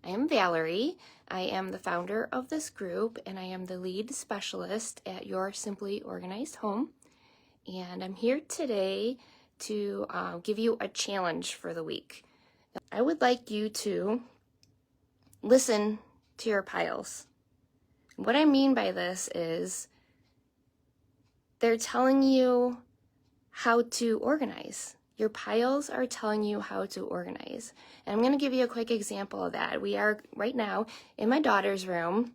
I am Valerie. I am the founder of this group, and I am the lead specialist at Your Simply Organized Home. And I'm here today to give you a challenge for the week. I would like you to listen to your piles. What I mean by this is they're telling you how to organize. Your piles are telling you how to organize. And I'm going to give you a quick example of that. We are right now in my daughter's room.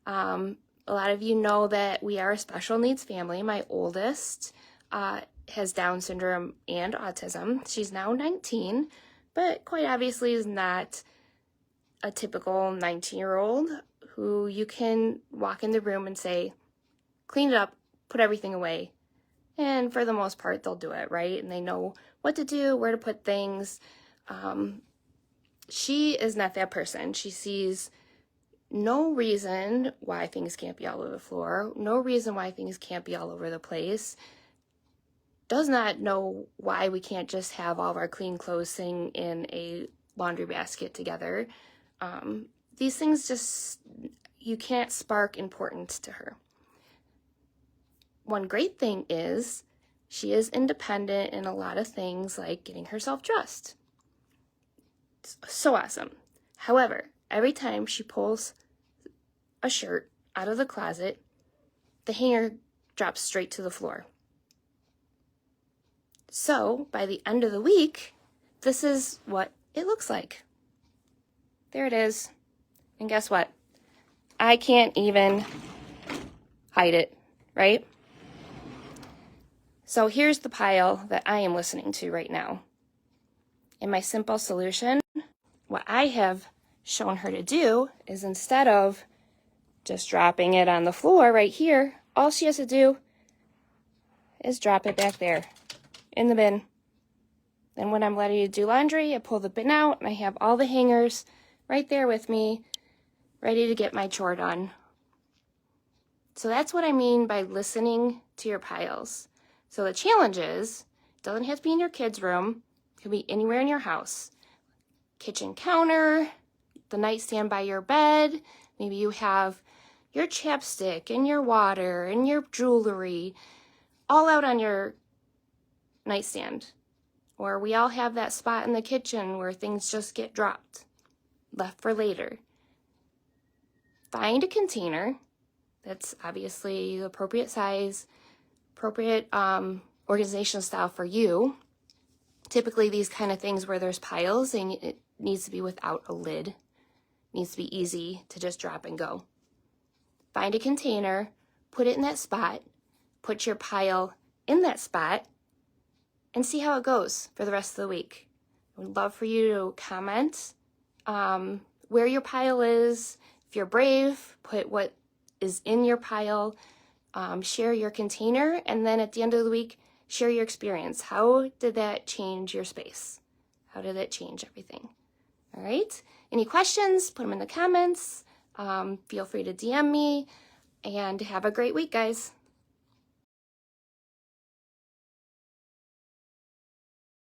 A lot of you know that we are a special needs family. My oldest has Down syndrome and autism. She's now 19, but quite obviously is not a typical 19-year-old who you can walk in the room and say, clean it up, put everything away. And for the most part, they'll do it, right? And they know what to do, where to put things. She is not that person. She sees no reason why things can't be all over the floor, no reason why things can't be all over the place, does not know why we can't just have all of our clean clothes sitting in a laundry basket together. These things just, you can't spark importance to her. One great thing is she is independent in a lot of things like getting herself dressed. It's so awesome. However, every time she pulls a shirt out of the closet, the hanger drops straight to the floor. So by the end of the week, this is what it looks like. There it is. And guess what? I can't even hide it, right? So here's the pile that I am listening to right now. In my simple solution, what I have shown her to do is instead of just dropping it on the floor right here, all she has to do is drop it back there in the bin. Then when I'm ready to do laundry, I pull the bin out and I have all the hangers right there with me, ready to get my chore done. So that's what I mean by listening to your piles. So the challenge is, it doesn't have to be in your kid's room, it can be anywhere in your house. Kitchen counter, the nightstand by your bed, maybe you have your chapstick and your water and your jewelry all out on your nightstand. Or we all have that spot in the kitchen where things just get dropped, left for later. Find a container that's obviously the appropriate size, appropriate organizational style for you. Typically these kind of things where there's piles, and it needs to be without a lid. It needs to be easy to just drop and go. Find a container, put it in that spot, put your pile in that spot, and see how it goes for the rest of the week. I would love for you to comment where your pile is. If you're brave, put what is in your pile. Share your container, and then at the end of the week, share your experience. How did that change your space? How did it change everything? All right. Any questions? Put them in the comments. Feel free to DM me, and have a great week, guys.